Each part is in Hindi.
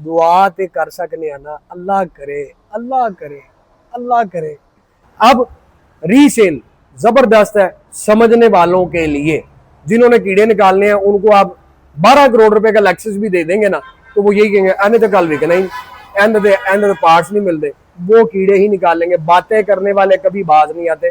दुआ ते कर सकने ना, अल्लाह करे, अल्लाह करे, अल्लाह करे। अब रीसेल जबरदस्त है समझने वालों के लिए, जिन्होंने कीड़े निकालने हैं उनको आप 12 करोड़ रुपए का लेक्सस भी दे देंगे ना, तो वो यही कहेंगे एंड तो कल विकना ही, एंड पार्ट्स नहीं मिलते, वो कीड़े ही निकालेंगे। बातें करने वाले कभी बाज नहीं आते।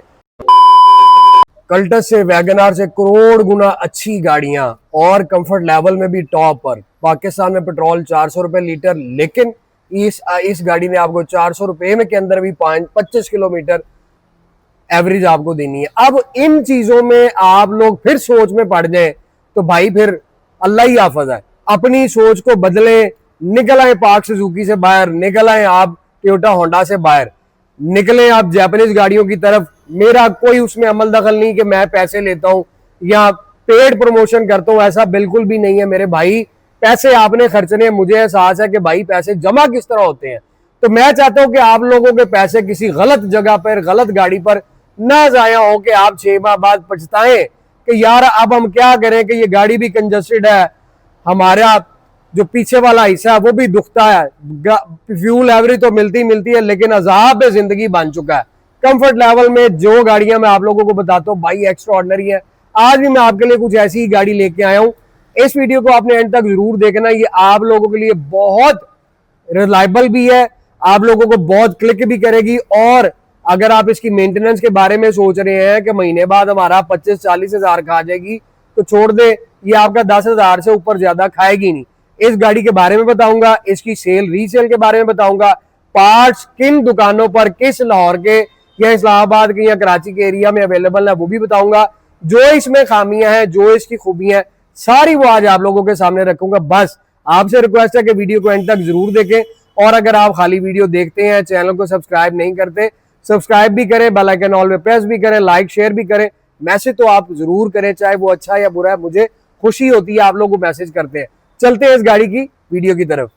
कल्टस से, वैगनार से करोड़ गुना अच्छी गाड़ियां और कंफर्ट लेवल में भी टॉप पर। पाकिस्तान में पेट्रोल 400 रुपए लीटर, लेकिन इस गाड़ी ने आपको 400 रुपए में के अंदर भी 25 किलोमीटर एवरेज आपको देनी है। अब इन चीजों में आप लोग फिर सोच में पड़ जाए तो भाई फिर अल्लाह ही हाफिज है। अपनी सोच को बदले, निकल आए पार्क सुजुकी से बाहर, निकल आए आप टोयोटा होंडा से बाहर, निकले आप जापानीज गाड़ियों की तरफ। मेरा कोई उसमें अमल दखल नहीं कि मैं पैसे लेता हूं या पेड प्रमोशन करता हूं, ऐसा बिल्कुल भी नहीं है मेरे भाई। पैसे आपने खर्चने, मुझे एहसास है कि भाई पैसे जमा किस तरह होते हैं। तो मैं चाहता हूं कि आप लोगों के पैसे किसी गलत जगह पर, गलत गाड़ी पर ना जाया हो कि आप 6 माह बाद पछताएं कि यार अब हम क्या करें कि ये गाड़ी भी कंजस्टेड है, हमारा जो पीछे वाला हिस्सा है वो भी दुखता है, फ्यूल एवरेज तो मिलती है लेकिन अजाब जिंदगी बन चुका है। कंफर्ट लेवल में जो गाड़ियां मैं आप लोगों को बताता हूँ भाई एक्स्ट्रा ऑर्डिनरी है। आज भी मैं आपके लिए कुछ ऐसी ही गाड़ी लेके आया हूँ। इस वीडियो को आपने एंड तक जरूर देखना, ये आप लोगों के लिए बहुत रिलायबल भी है, आप लोगों को बहुत क्लिक भी करेगी। और अगर आप इसकी मेंटेनेंस के बारे में सोच रहे हैं कि महीने बाद हमारा 25-40 हजार खा जाएगी, तो छोड़ दे, ये आपका 10 हजार से ऊपर ज्यादा खाएगी नहीं। इस गाड़ी के बारे में बताऊंगा, इसकी सेल रीसेल के बारे में बताऊंगा, पार्ट्स किन दुकानों पर, किस लाहौर के या इस्लामाबाद के या कराची के एरिया में अवेलेबल है वो भी बताऊंगा। जो इसमें खामियां हैं, जो इसकी खूबियां हैं, सारी वो आज आप लोगों के सामने रखूंगा। बस आपसे रिक्वेस्ट है कि वीडियो को एंड तक जरूर देखें, और अगर आप खाली वीडियो देखते हैं, चैनल को सब्सक्राइब नहीं करते, सब्सक्राइब भी करें, बेल आइकन ऑल पे प्रेस भी करें, लाइक शेयर भी करें। मैसेज तो आप जरूर करें, चाहे वो अच्छा या बुरा है, मुझे खुशी होती है आप लोग मैसेज करते हैं। चलते हैं इस गाड़ी की वीडियो की तरफ।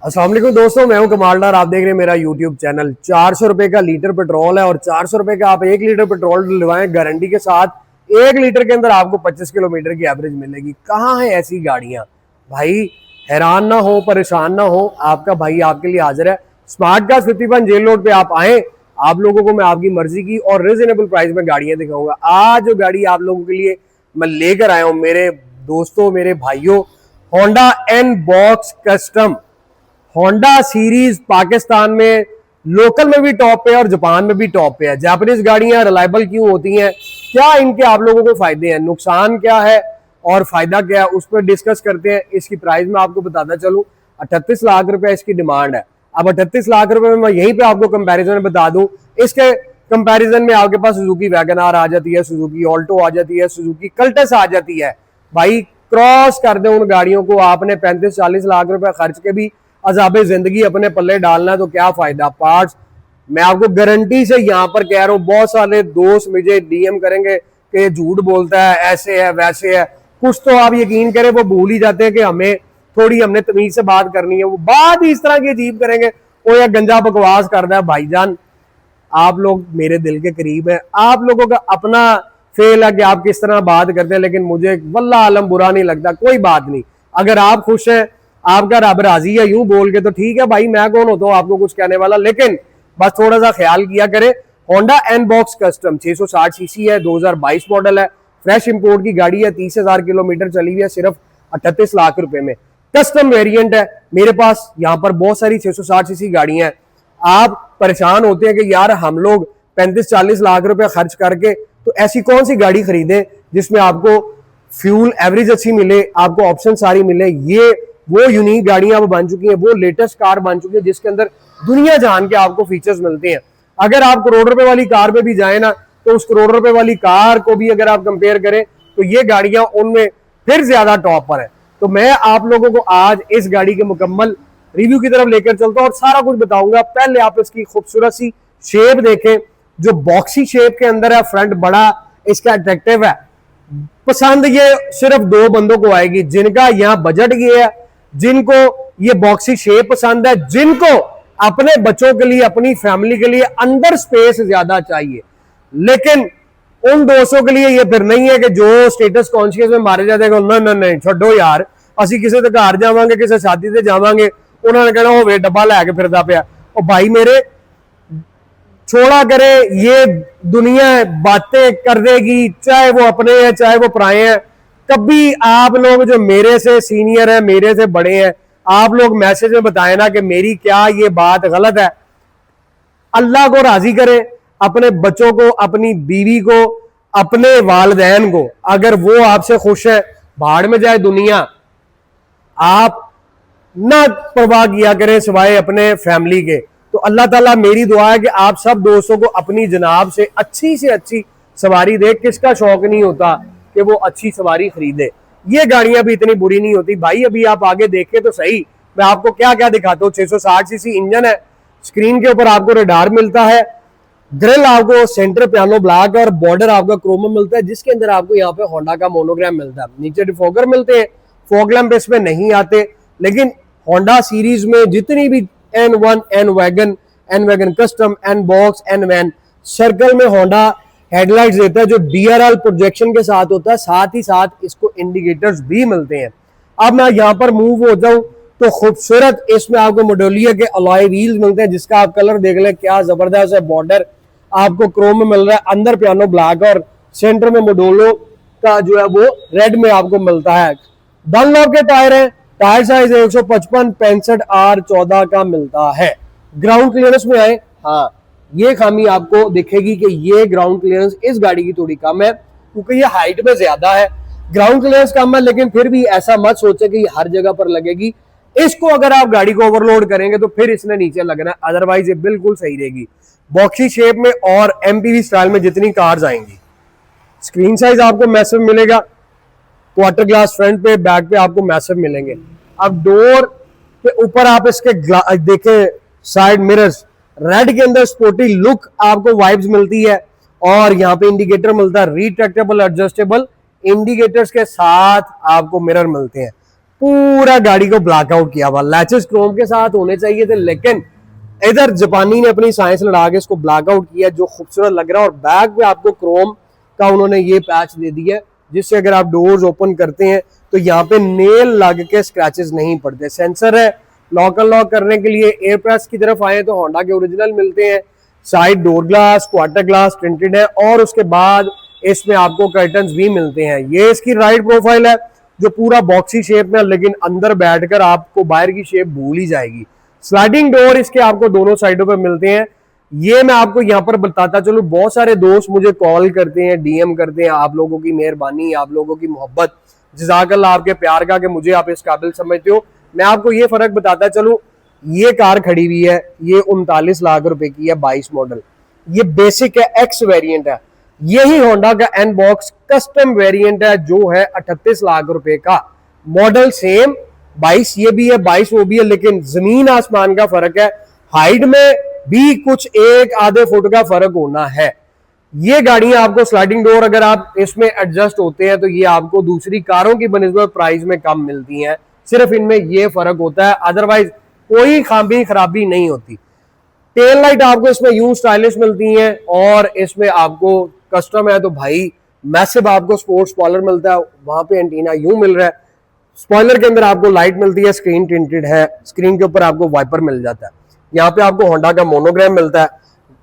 अस्सलाम वालेकुम दोस्तों, मैं हूं कमालदार, आप देख रहे हैं मेरा यूट्यूब चैनल। 400 रुपए का लीटर पेट्रोल है और 400 रुपए का आप 1 लीटर पेट्रोल डलवाएं गारंटी के साथ, 1 लीटर के अंदर आपको 25 किलोमीटर की एवरेज मिलेगी। कहाँ है ऐसी गाड़ियां भाई? हैरान ना हो, परेशान ना हो, आपका भाई आपके लिए हाजिर है। स्मार्ट कार्स 51 जेल रोड पे आप आए, आप लोगों को मैं आपकी मर्जी की और रिजनेबल प्राइस में गाड़ियां दिखाऊंगा। आज जो गाड़ी आप लोगों के लिए मैं लेकर आया हूं मेरे दोस्तों, मेरे भाइयों, Honda N box custom. Honda series Pakistan में लोकल में भी टॉप पे और जापान में भी टॉप पे है। जापानीज गाड़ियां रिलायबल क्यों होती हैं, क्या इनके आप लोगों को फायदे हैं, नुकसान क्या है और फायदा क्या है, उस पर डिस्कस करते हैं। इसकी प्राइस में आपको बताता चलूं, 38 लाख रुपए इसकी डिमांड है। अब 38 लाख रुपए में मैं यहीं पे आपको कंपैरिजन में बता दूं, इसके कंपैरिजन में आपके पास सुजुकी वैगनार आ जाती है, सुजुकी ऑल्टो आ जाती है, सुजुकी कल्टस आ जाती है। भाई क्रॉस कर दे उन गाड़ियों को, आपने 35-40 लाख रुपए खर्च के भी अजाबे जिंदगी अपने पल्ले डालना है तो क्या फायदा। पार्ट्स मैं आपको गारंटी से यहां पर कह रहा हूं, बहुत सारे दोस्त मुझे डीएम करेंगे कि झूठ बोलता है, ऐसे है वैसे है। कुछ तो आप यकीन करें वो भूल ही जाते हैं कि हमने तमीज से बात करनी है, वो बात ही इस तरह की अजीब करेंगे, वो या गंजा बकवास करता है। भाईजान आप लोग मेरे दिल के करीब है, आप लोगों का अपना फेल है कि आप किस तरह बात करते हैं, लेकिन मुझे वल्लाह आलम बुरा नहीं लगता। कोई बात नहीं, अगर आप खुश हैं, आपका रब राजी है यूं बोल के, तो ठीक है भाई, मैं कौन होता हूं आपको कुछ कहने वाला। लेकिन बस थोड़ा सा ख्याल किया करे। Honda N box custom 660 CC है, 2022 मॉडल है, फ्रेश इंपोर्ट की गाड़ी है, 30,000 किलोमीटर चली हुई है, सिर्फ 38 लाख रुपए में। कस्टम वेरिएंट है मेरे पास। यहाँ पर बहुत सारी 660 सीसी गाड़ियां हैं। आप परेशान होते हैं कि यार हम लोग 35-40 लाख रुपए खर्च करके तो ऐसी कौन सी गाड़ी खरीदें जिसमें आपको फ्यूल एवरेज अच्छी मिले, आपको ऑप्शन सारी मिले। ये वो यूनिक गाड़ियां अब बन चुकी हैं, वो लेटेस्ट कार बन चुकी है जिसके अंदर दुनिया जान के आपको फीचर्स मिलते हैं। अगर आप करोड़ रुपए वाली कार पे भी जाए ना, तो उस करोड़ रुपए वाली कार को भी अगर आप कंपेयर करें तो ये गाड़ियां उनमें फिर ज्यादा टॉप पर है। तो मैं आप लोगों को आज इस गाड़ी के मुकम्मल रिव्यू की तरफ लेकर चलता हूं और सारा कुछ बताऊंगा। पहले आप इसकी खूबसूरत सी शेप देखें, जो बॉक्सी शेप के अंदर है, फ्रंट बड़ा इसका अट्रैक्टिव है, पसंद ये सिर्फ दो बंदों को आएगी, जिनका यहाँ बजट ये है, जिनको ये बॉक्सी शेप पसंद है, जिनको अपने बच्चों के लिए, अपनी फैमिली के लिए अंदर स्पेस ज्यादा चाहिए। लेकिन उन दोस्तों के लिए ये फिर नहीं है कि जो स्टेटस कॉन्शियस में मारे जाते हैं, नहीं नहीं छोड़ो यार, ਅਸੀਂ ਕਿਸੇ ਦੇ ਘਰ ਜਾਵਾਂਗੇ, ਕਿਸੇ शादी ਤੇ जावांगे, उन्होंने कहना होवे डब्बा लैके फिरदा पिया। और भाई मेरे छोड़ा करे, ये दुनिया बातें कर देगी, चाहे वो अपने हैं चाहे वो पराए हैं। कभी आप लोग जो मेरे से सीनियर हैं, मेरे से बड़े हैं, आप लोग मैसेज में बताएं ना कि मेरी क्या ये बात गलत है। अल्लाह को राजी करे, अपने बच्चों को, अपनी बीवी को, अपने वालिदैन को, अगर वो आपसे खुश है, भाड़ में जाए दुनिया, आप ना परवाह किया करें सिवाय अपने फैमिली के। तो अल्लाह ताला, मेरी दुआ है कि आप सब दोस्तों को अपनी जनाब से अच्छी सवारी दे। किसका शौक नहीं होता कि वो अच्छी सवारी खरीदे। ये गाड़ियां भी इतनी बुरी नहीं होती भाई। अभी आप आगे देखें तो सही, मैं आपको क्या क्या दिखाता हूँ। 660 सीसी इंजन है, स्क्रीन के ऊपर आपको रडार मिलता है, ग्रिल आपको सेंटर पियानो ब्लैक और बॉर्डर आपका क्रोम मिलता है, जिसके अंदर आपको यहाँ पे होंडा का मोनोग्राम मिलता है। नीचे डिफॉगर मिलते हैं, फॉग लैंप इसमें नहीं आते, लेकिन होंडा सीरीज में जितनी भी N1, N wagon custom, N box, N van, circle में होंडा हेडलाइट्स देता है जो DRL प्रोजेक्शन के साथ होता है। साथ ही साथ इसको इंडिकेटर्स भी मिलते हैं। अब मैं यहाँ पर मूव हो जाऊं तो खूबसूरत इसमें आपको मोडोलिया के अलॉय व्हील्स मिलते हैं, जिसका आप कलर देख लें, क्या जबरदस्त है। बॉर्डर आपको क्रोम में मिल रहा है, अंदर पियानो ब्लैक और सेंटर में मोडोलो का जो है वो रेड में आपको मिलता है। डनलॉप के टायर हैं, टायर साइज 155 65 R14 का मिलता है। ग्राउंड क्लियरेंस में आए, हाँ ये खामी आपको दिखेगी कि ये ग्राउंड क्लियरेंस इस गाड़ी की थोड़ी कम है, क्योंकि ये हाइट में ज्यादा है। ग्राउंड क्लियरेंस कम है, लेकिन फिर भी ऐसा मत सोचे कि ये हर जगह पर लगेगी। इसको अगर आप गाड़ी को ओवरलोड करेंगे तो फिर इसने नीचे लगना है, अदरवाइज ये बिल्कुल सही रहेगी। बॉक्सी शेप में और MPV स्टाइल में जितनी कार्स आएंगी, स्क्रीन साइज आपको मैसिव मिलेगा। क्वार्टर ग्लास फ्रंट पे, बैक पे आपको मैसिव मिलेंगे। अब डोर के ऊपर आप इसके देखें, साइड मिरर्स रेड के अंदर स्पोर्टी लुक आपको वाइब्स मिलती है। और यहाँ पे इंडिकेटर मिलता है, रिट्रैक्टेबल एडजस्टेबल इंडिकेटर्स के साथ आपको मिरर मिलते हैं। पूरा गाड़ी को ब्लैकआउट किया हुआ, लैचेस क्रोम के साथ होने चाहिए थे, लेकिन इधर जापानी ने अपनी साइंस लड़ा के इसको ब्लैकआउट किया, जो खूबसूरत लग रहा है। और बैक पे आपको क्रोम का उन्होंने ये पैच दे दिया है, जिससे अगर आप डोर्स ओपन करते हैं तो यहाँ पे नेल लग के स्क्रैचेस नहीं पड़ते। सेंसर है, लॉक अनलॉक करने के लिए। एयर प्रेस की तरफ आए तो होंडा के ओरिजिनल मिलते हैं। Side door glass, quarter glass printed है, और उसके बाद इसमें आपको कर्टन्स भी मिलते हैं। ये इसकी राइड प्रोफाइल है जो पूरा बॉक्सी शेप में, लेकिन अंदर बैठकर आपको बाहर की शेप भूल ही जाएगी। स्लाइडिंग डोर इसके आपको दोनों साइडों पे मिलते हैं। ये मैं आपको यहाँ पर बताता चलूं, बहुत सारे दोस्त मुझे कॉल करते हैं, DM करते हैं। आप लोगों की मेहरबानी, आप लोगों की मोहब्बत, जज़ाकल्लाह आपके प्यार का कि मुझे आप इस काबिल समझते हो। मैं आपको ये फर्क बताता चलूं, ये कार खड़ी हुई है, ये 39 लाख रुपए की है, 22 मॉडल। ये बेसिक है, X वेरिएंट है। यही होंडा का N बॉक्स कस्टम वेरिएंट है, जो है 38 लाख रुपए का। मॉडल सेम 22 ये भी है, 22 वो भी है, लेकिन जमीन आसमान का फर्क है। हाइट में भी कुछ एक आधे फुट का फर्क होना है। ये गाड़ियां आपको स्लाइडिंग डोर अगर आप इसमें एडजस्ट होते हैं तो ये आपको दूसरी कारों की बनिस्बत प्राइस में कम मिलती हैं। सिर्फ इनमें ये फर्क होता है, अदरवाइज कोई खामी खराबी नहीं होती। टेल लाइट आपको इसमें यूं स्टाइलिश मिलती हैं, और इसमें आपको कस्टम है तो भाई मैसिव आपको स्पोर्ट्स स्पॉइलर मिलता है। वहां पे एंटीना यूं मिल रहा है, स्पॉइलर के अंदर आपको लाइट मिलती है, स्क्रीन टिंटेड है, स्क्रीन के ऊपर आपको वाइपर मिल जाता है। यहाँ पे आपको होंडा का मोनोग्राम मिलता है।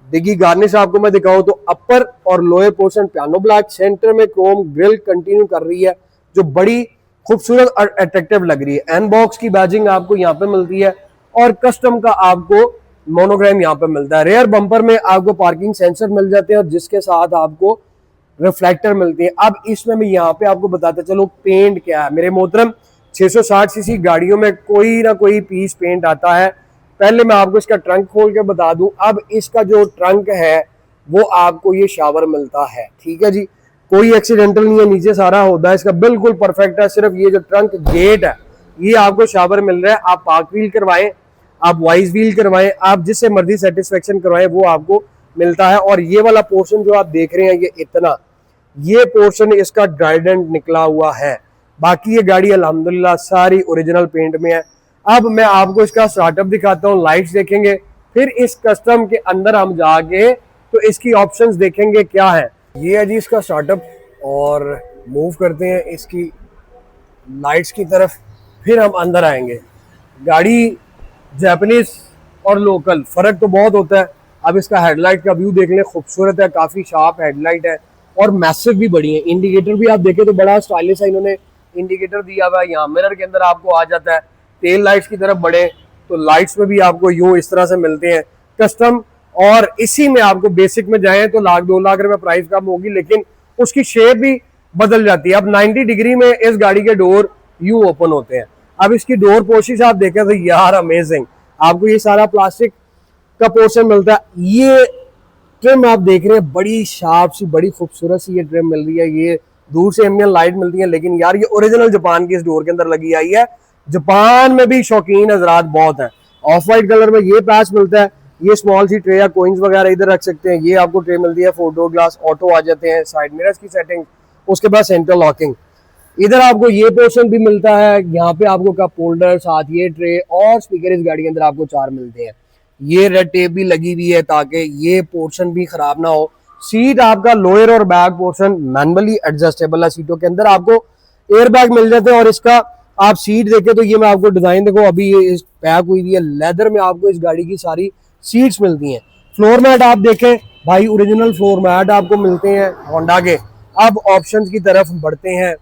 डिग्गी गार्निश आपको मैं दिखाऊं तो अपर और lower portion piano black, centre में क्रोम ग्रिल कंटिन्यू कर रही है, जो बड़ी खूबसूरत और अट्रैक्टिव लग रही है। एन बॉक्स की बैजिंग आपको यहाँ पे मिलती है, और कस्टम का आपको मोनोग्राम यहाँ पे मिलता है। रेयर बम्पर में आपको पार्किंग सेंसर मिल जाते हैं, और जिसके साथ आपको रिफ्लेक्टर मिलती है। अब इसमें मैं यहाँ पे आपको बताता चलो पेंट क्या है। मेरे मोहतरम 660 सीसी गाड़ियों में कोई ना कोई पीस पेंट आता है। पहले मैं आपको इसका ट्रंक खोल के बता दूं। अब इसका जो ट्रंक है वो आपको ये शावर मिलता है, ठीक है जी, कोई एक्सीडेंटल नहीं है, नीचे सारा होता है इसका बिल्कुल परफेक्ट है। सिर्फ ये जो ट्रंक गेट है ये आपको शावर मिल रहा है। आप पार्क व्हील करवाएं, आप वाइज व्हील करवाएं, आप जिससे मर्जी सेटिस्फेक्शन करवाएं, वो आपको मिलता है। और ये वाला पोर्शन जो आप देख रहे हैं, ये इतना ये पोर्शन इसका ड्राइडेंट निकला हुआ है। बाकी ये गाड़ी अल्हम्दुलिल्लाह सारी ओरिजिनल पेंट में है। अब मैं आपको इसका स्टार्टअप दिखाता हूँ, लाइट्स देखेंगे, फिर इस कस्टम के अंदर हम जाके तो इसकी ऑप्शंस देखेंगे क्या है। ये है जी इसका स्टार्टअप, और मूव करते हैं इसकी लाइट्स की तरफ, फिर हम अंदर आएंगे। गाड़ी जापानीज और लोकल फर्क तो बहुत होता है। अब इसका हेडलाइट का व्यू देख लें, खूबसूरत है, काफी शार्प हेडलाइट है और मैसिव भी बड़ी है। इंडिकेटर भी आप देखें तो बड़ा स्टाइलिश है, इन्होंने इंडिकेटर दिया हुआ है। यहाँ मिरर के अंदर आपको आ जाता है। टेल लाइट्स की तरफ बढ़े तो लाइट्स में भी आपको यूं इस तरह से मिलते हैं कस्टम, और इसी में आपको बेसिक में जाएं तो 1-2 लाख रुपए प्राइस कम होगी, लेकिन उसकी शेप भी बदल जाती है। अब 90 डिग्री में इस गाड़ी के डोर यूं ओपन होते हैं। अब इसकी डोर पोशिश आप देखें तो यार अमेजिंग, आपको ये सारा प्लास्टिक का पोर्शन मिलता है। ये ट्रिम आप देख रहे हैं, बड़ी शार्प सी, बड़ी खूबसूरत सी ये ट्रिम मिल रही है। ये दूर से एम्बियन लाइट मिलती है, लेकिन यार ये ओरिजिनल जापान की इस डोर के अंदर लगी आई है। जापान में भी शौकीन हजरात बहुत है। ऑफ वाइट कलर में ये पैच मिलता है। ये स्मॉल सी ट्रे या कोइंस वगैरह इधर रख सकते हैं। ये आपको ट्रे मिलती है, फोटो ग्लास ऑटो आ जाते हैं, साइड मिरर्स की सेटिंग, उसके बाद सेंटर लॉकिंग। इधर आपको ये पोर्शन भी मिलता है। यहाँ पे आपको कप होल्डर, साथ ये ट्रे और स्पीकर इस गाड़ी के अंदर आपको 4 मिलते हैं। ये रेड टेप भी लगी हुई है ताकि ये पोर्शन भी खराब ना हो। सीट आपका लोअर और बैक पोर्शन मैनुअली एडजस्टेबल है। सीटों के अंदर आपको एयर बैग मिल जाते हैं, और इसका आप सीट देखें तो ये मैं आपको डिजाइन देखो, अभी ये इस पैक हुई हुई है लेदर में, आपको इस गाड़ी की सारी सीट्स मिलती हैं। फ्लोर मैट आप देखें भाई, ओरिजिनल फ्लोर मैट आपको मिलते हैं होंडा के। अब ऑप्शंस की तरफ बढ़ते हैं,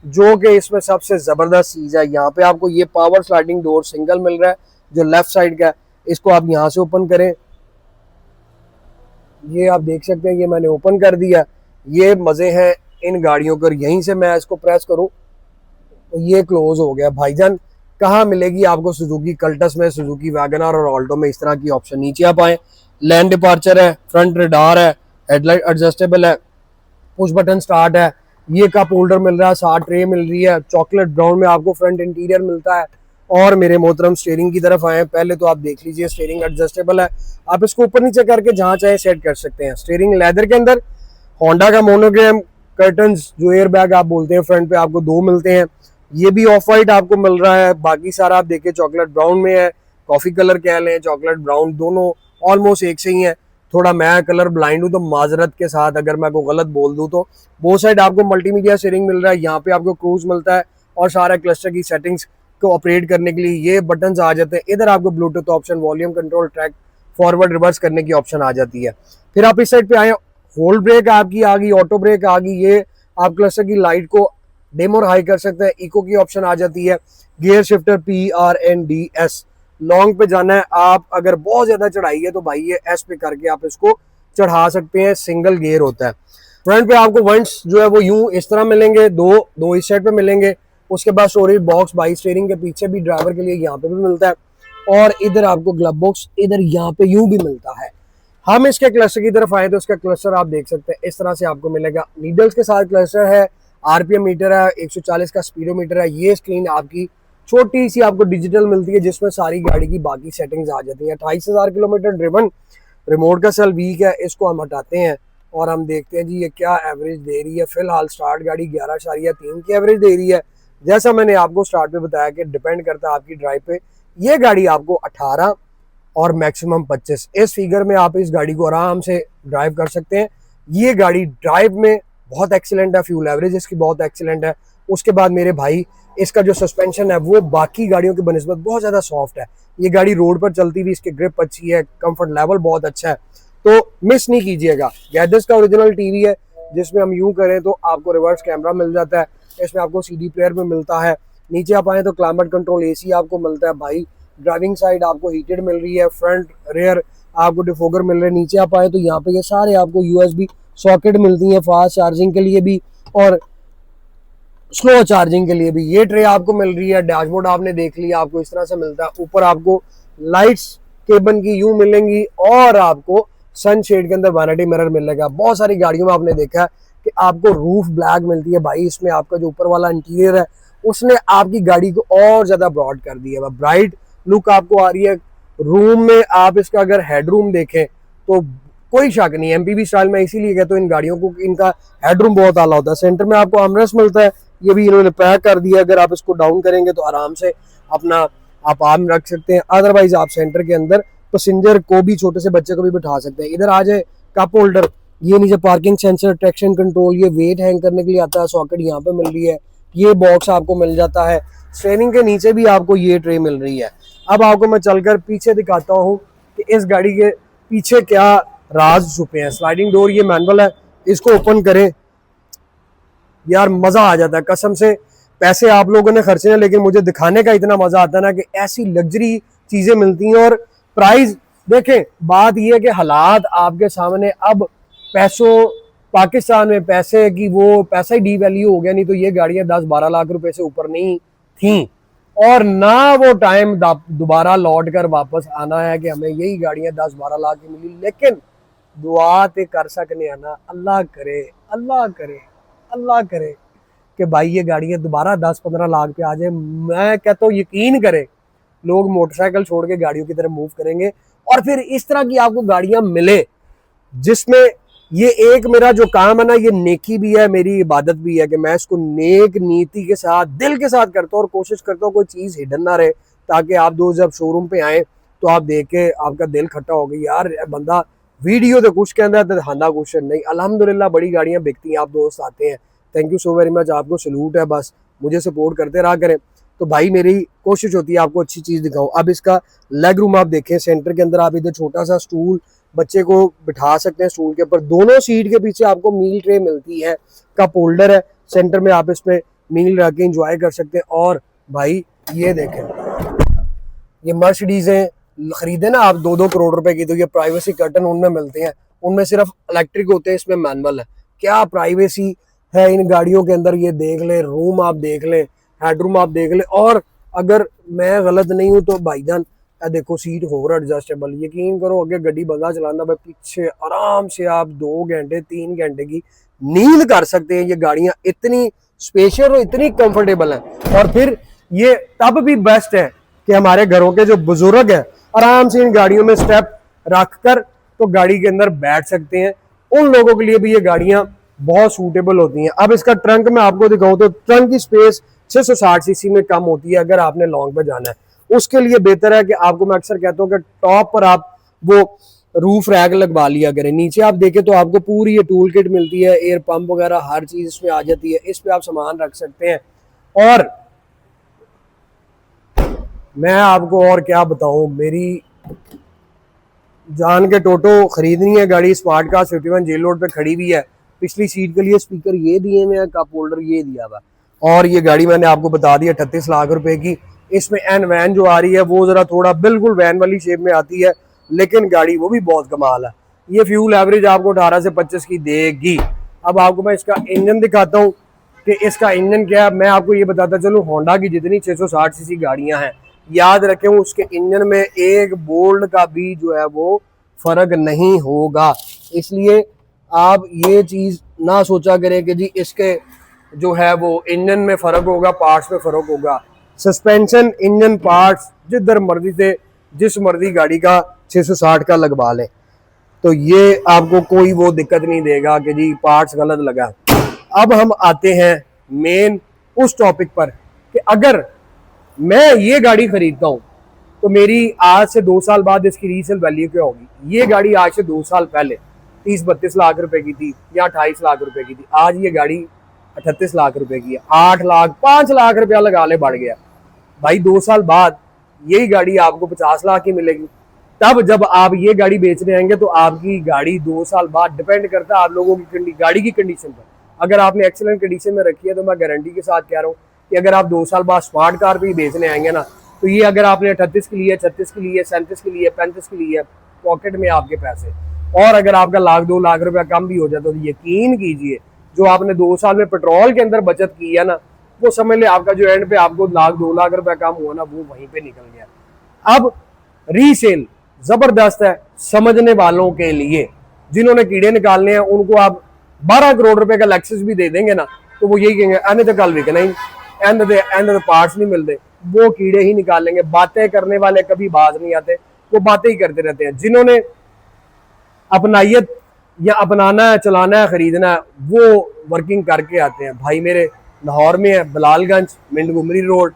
जो कि इसमें सबसे जबरदस्त चीज है। यहाँ पे आपको ये पावर स्लाइडिंग डोर सिंगल मिल रहा है, जो लेफ्ट साइड का है। इसको आप यहाँ से ओपन करें, ये आप देख सकते हैं, ये मैंने ओपन कर दिया। ये मजे हैं इन गाड़ियों पर, यहीं से मैं इसको प्रेस करूं तो ये क्लोज हो गया। भाईजान कहाँ मिलेगी आपको सुजुकी कल्टस में, सुजुकी वैगनआर और ऑल्टो में इस तरह की ऑप्शन। नीचे आप आए, लैंड डिपार्चर है, फ्रंट रेडार है, हेडलाइट एडजस्टेबल है, पुश बटन स्टार्ट है, ये कप होल्डर मिल रहा है, साथ ट्रे मिल रही है, चॉकलेट ब्राउन में आपको फ्रंट इंटीरियर मिलता है। और मेरे मोहतरम स्टीयरिंग की तरफ आए, पहले तो आप देख लीजिए स्टीयरिंग एडजस्टेबल है, आप इसको ऊपर नीचे करके जहां चाहे सेट कर सकते हैं। स्टीयरिंग लेदर के अंदर, होंडा का मोनोग्राम कर्टन्स जो एयर बैग आप बोलते हैं फ्रंट पे आपको 2 मिलते हैं। ये भी ऑफ वाइट आपको मिल रहा है। बाकी सारा आप देखिए चॉकलेट ब्राउन में है, कॉफी कलर कह लें, चॉकलेट ब्राउन, दोनों ऑलमोस्ट एक से ही है। थोड़ा मैं कलर ब्लाइंड हूँ तो माजरत के साथ अगर मैं कोई गलत बोल दूँ तो। वो साइड आपको मल्टीमीडिया स्टीयरिंग मिल रहा है, यहाँ पे आपको क्रूज मिलता है और सारा क्लस्टर की सेटिंग्स को ऑपरेट करने के लिए ये बटन्स आ जाते हैं। इधर आपको Bluetooth option, volume control, track forward reverse करने की ऑप्शन आ जाती है। फिर आप इस साइड पे आए, होल्ड ब्रेक आपकी आ गई, ऑटो ब्रेक आ गई, ये आप क्लस्टर की लाइट को डिम और हाई कर सकते हैं। इको की ऑप्शन आ जाती है। गियर शिफ्टर PRNDS, लॉन्ग पे जाना है आप, अगर बहुत ज्यादा चढ़ाई है तो भाई ये एस पे करके आप इसको चढ़ा सकते हैं, सिंगल गियर होता है। फ्रंट पे आपको वंट्स जो है वो यूं इस तरह मिलेंगे, दो इस साइड पे मिलेंगे। उसके बाद स्टोरेज बॉक्स बाई स्टीयरिंग के पीछे भी ड्राइवर के लिए यहाँ पे भी मिलता है, और इधर आपको ग्लव बॉक्स इधर यहाँ पे यूं भी मिलता है। हम इसके क्लस्टर की तरफ आए तो इसका क्लस्टर आप देख सकते हैं इस तरह से आपको मिलेगा। नीडल्स के साथ क्लस्टर है, RPM मीटर है, 140 का स्पीडोमीटर है। ये स्क्रीन आपकी छोटी सी आपको डिजिटल मिलती है, जिसमें सारी गाड़ी की बाकी सेटिंग्स आ जाती हैं। 28,000 किलोमीटर ड्रिवन, रिमोट का सेल वीक है, इसको हम हटाते हैं और हम देखते हैं जी ये क्या एवरेज दे रही है। फिलहाल स्टार्ट गाड़ी 11.3 की एवरेज दे रही है। जैसा मैंने आपको स्टार्ट पे बताया कि डिपेंड करता है आपकी ड्राइव पे। ये गाड़ी आपको 18 और मैक्सिमम 25, इस फिगर में आप इस गाड़ी को आराम से ड्राइव कर सकते हैं। ये गाड़ी ड्राइव में बहुत एक्सीलेंट है, फ्यूल एवरेज इसकी बहुत एक्सीलेंट है। उसके बाद मेरे भाई इसका जो सस्पेंशन है वो बाकी गाड़ियों की बनिस्बत बहुत ज़्यादा सॉफ्ट है। ये गाड़ी रोड पर चलती भी इसकी ग्रिप अच्छी है, कंफर्ट लेवल बहुत अच्छा है, तो मिस नहीं कीजिएगा। गैजेट्स का ओरिजिनल टीवी है, जिसमें हम यूं करें तो आपको रिवर्स कैमरा मिल जाता है, इसमें आपको CD प्लेयर में मिलता है। नीचे आप आए तो क्लाइमेट कंट्रोल AC आपको मिलता है भाई। ड्राइविंग साइड आपको हीटेड मिल रही है, फ्रंट रेयर आपको डिफोगर मिल रहे हैं। नीचे आप आए तो यहाँ पे ये सारे आपको USB सॉकेट मिलती है, फास्ट चार्जिंग के लिए भी और स्लो चार्जिंग के लिए भी। ये ट्रे आपको मिल रही है। डैशबोर्ड आपने देख लिया, आपको इस तरह से मिलता है। ऊपर आपको लाइट्स केबन की यूं मिलेंगी, और आपको सनशेड के अंदर वैनिटी मिरर मिलेगा। बहुत सारी गाड़ियों में आपने देखा है कि आपको रूफ ब्लैक मिलती है भाई, इसमें आपका जो ऊपर वाला इंटीरियर है उसने आपकी गाड़ी को और ज्यादा ब्रॉड कर दिया है, ब्राइट लुक आपको आ रही है। रूम में आप इसका अगर हेडरूम देखें तो कोई शक नहीं। एमपीवी स्टाइल में इसीलिए कहता हूँ इन गाड़ियों को, इनका हेडरूम बहुत आला होता है। सेंटर में आपको आर्मरेस्ट मिलता है, ये भी इन्होंने पैक कर दिया। अगर आप इसको डाउन करेंगे तो आराम से अपना आप आर्म रख सकते हैं। अदरवाइज आप सेंटर के अंदर पैसेंजर को भी, छोटे से बच्चे को भी बिठा सकते हैं। इधर आ जाए कप होल्डर, ये नीचे पार्किंग सेंसर, ट्रैक्शन कंट्रोल, ये वेट हैंग करने के लिए आता है, सॉकेट यहाँ पे मिल रही है, ये बॉक्स आपको मिल जाता है। स्टीयरिंग के नीचे भी आपको ये ट्रे मिल रही है। अब आपको मैं चलकर पीछे दिखाता हूँ कि इस गाड़ी के पीछे क्या राज छुपे हैं। स्लाइडिंग डोर, ये मैनुअल है, इसको ओपन करें यार मजा आ जाता है कसम से। पैसे आप लोगों ने खर्चे हैं, लेकिन मुझे दिखाने का इतना मजा आता है ना कि ऐसी लग्जरी चीजें मिलती हैं। और प्राइस देखें, बात यह है कि हालात आपके सामने, अब पैसों, पाकिस्तान में पैसे की वो पैसा ही डी वैल्यू हो गया, नहीं तो ये गाड़ियां 10-12 लाख रुपए से ऊपर नहीं थी। और ना वो टाइम दोबारा लौट कर वापस आना है कि हमें यही गाड़ियां 10-12 लाख की मिली। लेकिन दुआ ते कर सकने ना, अल्लाह करे, अल्लाह करे, अल्लाह करे कि भाई ये गाड़ियां दोबारा 10-15 लाख पे आ जाए। मैं कहता हूँ यकीन करे, लोग मोटरसाइकिल छोड़ के गाड़ियों की तरफ मूव करेंगे। और फिर इस तरह की आपको गाड़ियां मिले जिसमें ये एक मेरा जो काम है ना, ये नेकी भी है, मेरी इबादत भी है कि मैं इसको नेक नीति के साथ, दिल के साथ करता हूँ और कोशिश करता हूँ कोई चीज़ हिडन ना रहे, ताकि आप दो जब शोरूम पे आए तो आप देख के आपका दिल खट्टा हो गया, यार बंदा वीडियो तो कुछ कहता है तो दिखाना कुछ नहीं। अल्हम्दुलिल्लाह बड़ी गाड़ियाँ बिकती हैं, आप दोस्त आते हैं, thank you so very much, आपको सलूट है। बस मुझे सपोर्ट करते रहा करें। तो भाई मेरी कोशिश होती है आपको अच्छी चीज़ दिखाऊं। अब इसका लेग रूम आप देखें, सेंटर के अंदर आप इधर छोटा सा स्टूल बच्चे को बिठा सकते हैं स्टूल के ऊपर। दोनों सीट के पीछे आपको मील ट्रे मिलती है, कप होल्डर है सेंटर में, आप इसमें मील रख के इंजॉय कर सकते हैं। और भाई ये देखें, ये मर्सिडीज हैं, खरीदे ना आप 2-2 करोड़ रुपए की, तो ये प्राइवेसी कर्टन उनमें मिलते हैं, उनमें सिर्फ इलेक्ट्रिक होते हैं, इसमें मैनुअल है। क्या प्राइवेसी है इन गाड़ियों के अंदर, ये देख ले, रूम आप देख ले, हेडरूम आप देख ले। और अगर मैं गलत नहीं हूँ तो भाईजान देखो सीट होवर एडजस्टेबल, यकीन करो अगे गड्डी बंदा चलाना भाई, पीछे आराम से आप 2 घंटे 3 घंटे की नींद कर सकते हैं। ये गाड़ियां इतनी स्पेशियल और इतनी कंफर्टेबल हैं। और फिर ये तब भी बेस्ट है कि हमारे घरों के जो बुजुर्ग हैं आराम से इन गाड़ियों में स्टेप रख कर तो गाड़ी के अंदर बैठ सकते हैं। उन लोगों के लिए भी ये गाड़ियां बहुत सूटेबल होती हैं। अब इसका ट्रंक मैं आपको दिखाऊं तो ट्रंक की स्पेस 660 सीसी में कम होती है अगर आपने लॉन्ग पे जाना है। उसके लिए बेहतर है कि आपको मैं अक्सर कहता हूँ कि टॉप पर आप वो रूफ रैक लगवा लिया करें। नीचे आप देखें तो आपको पूरी ये टूल किट मिलती है, एयर पंप वगैरह हर चीज इसमें आ जाती है, इस पे आप सामान रख सकते हैं। और मैं आपको और क्या बताऊं, मेरी जान के टोटो खरीदनी है गाड़ी, स्मार्ट कार 51 जेल रोड पे खड़ी हुई है। पिछली सीट के लिए स्पीकर ये दिए हुए हैं, कप होल्डर ये दिया हुआ। और ये गाड़ी मैंने आपको बता दी 38 लाख रुपए की। इसमें एन वैन जो आ रही है वो जरा थोड़ा बिल्कुल वैन वाली शेप में आती है, लेकिन गाड़ी वो भी बहुत कमाल है। ये फ्यूल एवरेज आपको 18 से 25 की देगी। अब आपको मैं इसका इंजन दिखाता हूँ कि इसका इंजन क्या है। मैं आपको ये बताता चलूँ, होंडा की जितनी 660 सीसी गाड़ियां हैं, याद रखें उसके इंजन में एक बोल्ट का भी जो है वो फर्क नहीं होगा। इसलिए आप ये चीज ना सोचा करें कि जी इसके जो है वो इंजन में फर्क होगा, पार्ट्स में फर्क होगा। सस्पेंशन, इंजन पार्ट्स जिधर मर्जी से जिस मर्जी गाड़ी का 660 का लगवा लें, तो ये आपको कोई वो दिक्कत नहीं देगा कि जी पार्ट्स गलत लगा। अब हम आते हैं मेन उस टॉपिक पर कि अगर मैं ये गाड़ी खरीदता हूं तो मेरी आज से 2 साल बाद इसकी रीसेल वैल्यू क्या होगी। ये गाड़ी आज से 2 साल पहले 30-32 लाख रुपए की थी या 28 लाख रुपए की थी, आज ये गाड़ी 38 लाख रुपए की है। 8 लाख 5 लाख रुपया लगा ले बढ़ गया भाई। 2 साल बाद यही गाड़ी आपको 50 लाख की मिलेगी। तब जब आप ये गाड़ी बेचने आएंगे तो आपकी गाड़ी 2 साल बाद, डिपेंड करता है आप लोगों की गाड़ी की कंडीशन पर। अगर आपने एक्सीलेंट कंडीशन में रखी है तो मैं गारंटी के साथ कह रहा हूँ कि अगर आप 2 साल बाद स्मार्ट कार भी बेचने आएंगे ना, तो ये अगर आपने 38 के लिए, 36 के लिए, 37 के लिए, 35 के लिए, पॉकेट में आपके पैसे। और अगर आपका 1-2 लाख रुपया कम भी हो जाए तो यकीन कीजिए जो आपने 2 साल में पेट्रोल के अंदर बचत की है ना, वो समझ ले आपका जो एंड पे आपको 1-2 लाख रुपया कम हुआ ना, वो वहीं पे निकल गया। अब रीसेल जबरदस्त है समझने वालों के लिए, जिन्होंने कीड़े निकालने हैं उनको आप 12 करोड़ रुपए का लेक्सस भी दे देंगे ना, तो वो यही कहेंगे एंड तो कल बिकना ही, एंड पार्ट्स नहीं मिलते, वो कीड़े ही निकाल लेंगे। बातें करने वाले कभी बाज नहीं आते, वो बातें ही करते रहते हैं। जिन्होंने अपनाइए या अपनाना है, चलाना है, खरीदना है, वो वर्किंग करके आते हैं। भाई मेरे लाहौर में है, बलालगंज, मिंटगुमरी रोड,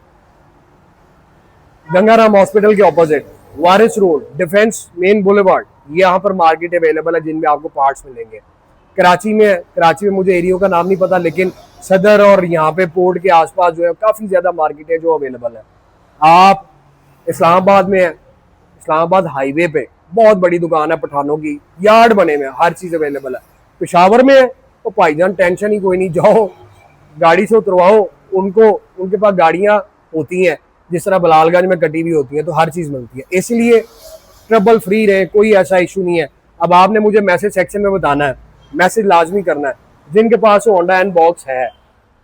गंगाराम हॉस्पिटल के ऑपोजिट, वारिस रोड, डिफेंस मेन बुलेवार्ड, ये यहाँ पर मार्केट अवेलेबल है जिनमें आपको पार्ट्स मिलेंगे। कराची में है, कराची में मुझे एरियो का नाम नहीं पता, लेकिन सदर और यहाँ पे पोर्ट के आसपास जो है काफ़ी ज़्यादा मार्केट है जो अवेलेबल है। आप इस्लामाबाद में है, इस्लामाबाद हाईवे पे बहुत बड़ी दुकान है पठानों की, यार्ड बने में हर चीज़ अवेलेबल है। पेशावर में है तो भाईजान टेंशन ही कोई नहीं, जाओ गाड़ी से उतरवाओ उनको, उनके पास गाड़ियाँ होती हैं जिस तरह बलालगंज में कटी हुई होती हैं, तो हर चीज़ मिलती है। इसलिए ट्रबल फ्री रहे, कोई ऐसा इशू नहीं है। अब आपने मुझे मैसेज सेक्शन में बताना है, मैसेज लाजमी करना है। जिनके पास होंडा एन बॉक्स है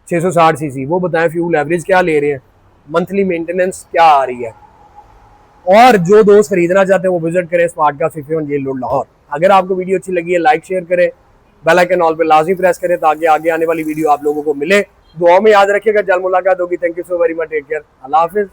660 सीसी, वो बताएं फ्यूल एवरेज क्या ले रहे हैं, मंथली मेंटेनेंस क्या आ रही है। और जो दोस्त खरीदना चाहते हैं वो विजिट करें स्मार्ट कार फिफी ऑन जेल रोड लाहौर। अगर आपको वीडियो अच्छी लगी है लाइक शेयर करें, बेल आइकन ऑल पे लाजमी प्रेस करें ताकि आगे आने वाली वीडियो आप लोगों को मिले। दुआ में याद रखिएगा, जल्द मुलाकात होगी। Thank you so very much, take care, अल्लाह हाफिज।